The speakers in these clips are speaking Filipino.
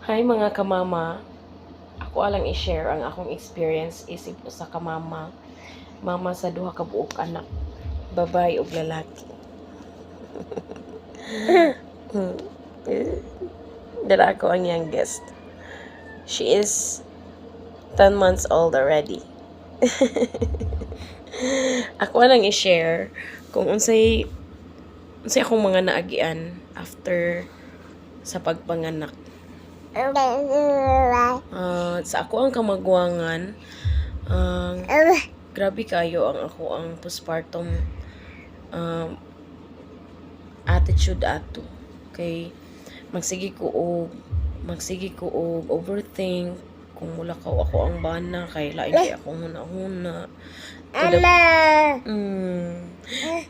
Hi mga kamama, ako alang i-share ang akong experience isip sa kamama, mama sa duha ka buok anak, babae ug lalaki. Dala ako ang youngest. She is 10 months old already. Ako alang i-share kung unsay akong mga naagian after sa pagpanganak. Sa ako ang kamagwangan, grabe kayo ang postpartum attitude ato. Kay magsige ko og overthink kung mulakaw ako ang bana kay lain kay akong huna-huna.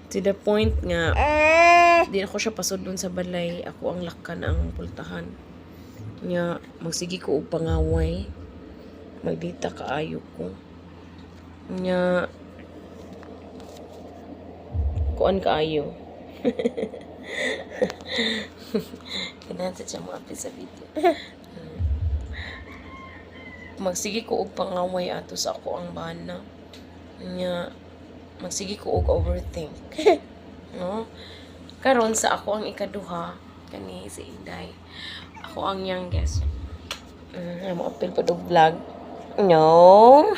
To the point nga di ako siya pasudlon sa balay, ako ang lakan ang pultahan. Nya magsige ko og pangaway, magdita kaayo ko. Nya kuan kaayo. Kinahanglan siya mo apil sa video. Magsige ko og pangaway ato sa ako ang bana. Nya magsige ko og overthink. No? Karon sa ako ang ikaduha kani si Inday. Ako ang youngest. Mo apil pa dog vlog. No.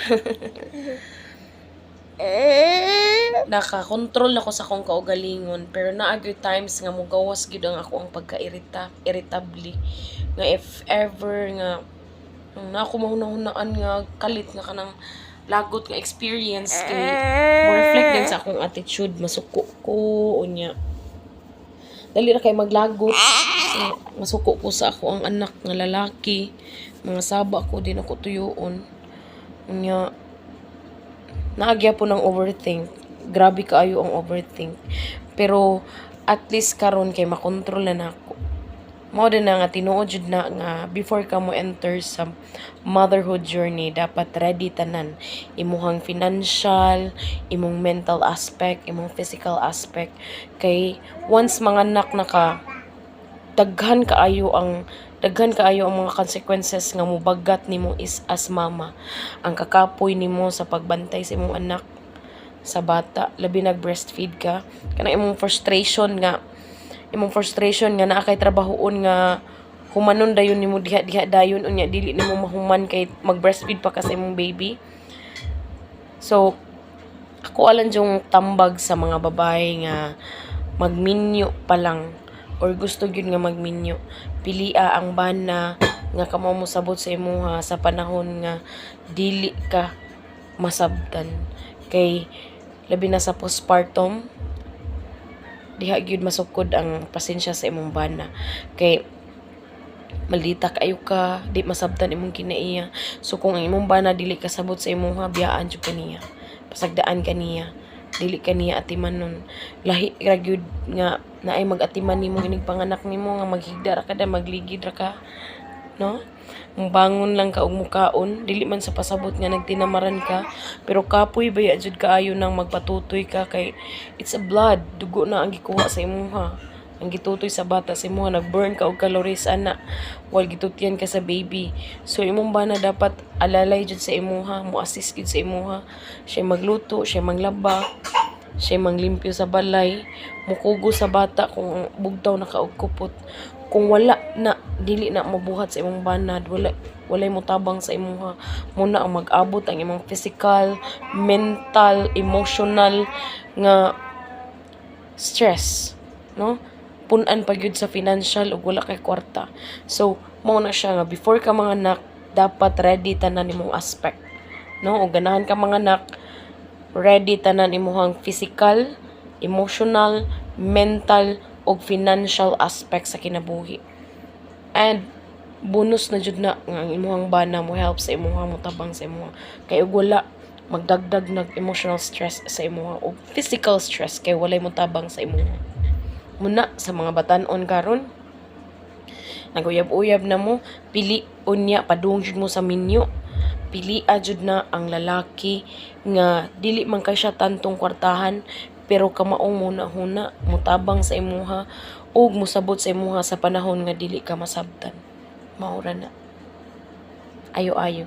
Naka-control ako sa akong kaugalingon pero naagyo times nga mugawas gyud ang ako ang irritable nga if ever nga na ako mahunahunaan nga kalit nga kanang lagot nga experience kay mo reflect din sa akong attitude, masuko ko unya dali ra kay maglagot. Masuko ko sa ako ang anak nga lalaki, mga saba ko din ako tuyoon unya naagya po ng overthink. Grabe kaayo ang overthink. Pero at least karon kay makontrol na nako. Mao din na nga tinuod jud na nga before ka mo enter sa motherhood journey dapat ready tanan. Imuhang financial, imong mental aspect, imong physical aspect kay once manganak na ka daghan kaayo ang mga consequences nga mubagat nimo is as mama. Ang kakapoy nimo sa pagbantay sa imong anak, sa bata, labi nag breastfeed ka, kanang imong frustration nga naa kay trabahoon nga humanon dayon nimo diha dayon unya dili nimo mahuman kay mag breastfeed pa ka sa imong baby. So ako alang yung tambag sa mga babae nga magminyo pa lang or gusto gyud nga magminyo, pilia ang bana nga kamo mo sabot sa imuha sa panahon nga dili ka masabtan. Kay labi na sa postpartum diha gyud masukod ang pasensya sa imong bana kay maldita kayo ka, di masabtan imong kinaiya. So kung ang imong bana dili kasabot sa imuha, biyaan jud kaniya, pasagdaan kaniya, dili kaniya atiman nun. Lahi ra gyud nga naay mag-atiman nimo inig panganak nimo nga maghigda ra ka da, magligid ra ka, no? Bangon lang ka og mukaon, dili man sa pasabot nga nagtinamaran ka, pero kapoy baya jud kaayo nang magpatutoy ka kay it's a blood, dugo na ang gikuha sa imuha. Ang gitutoy sa bata sa imuha, nag-burn ka og calories ana, while gitutyan ka sa baby. So imong bana dapat alalay jud sa imuha, mo assist gid sa imuha. Siya magluto, siya manglaba, siya manglimpyo sa balay, mukugo sa bata kung bugtaw na ka og kupot. Kung wala na, dili na mabuhat sa imong banad, walay mo tabang sa imuha, muna ang mag-abot ang imong physical, mental, emotional nga stress, no? Punan pa gyud sa financial ug wala kay kwarta. So mao na siya nga before ka manganak dapat ready tanan imong aspect, no? Ug ganahan ka manganak, ready tanan imuhang physical, emotional, mental og financial aspect sa kinabuhi. And bonus na jud na nga ang imuhang bana mo help sa imuha, mo tabang sa imuha. Kay ug wala magdagdag nag emotional stress sa imuha og physical stress kay walay mo tabang sa imuha. Muna sa mga batan-on karon naguyab-uyab na mo, pili unya padung jud mo sa minyo. Pili jud na ang lalaki nga dili man kay siya tantong kwartahan pero kamaong muna-huna, mutabang sa imuha ug musabot sa imuha sa panahon nga dili ka masabtan. Maura na. Ayo-ayo.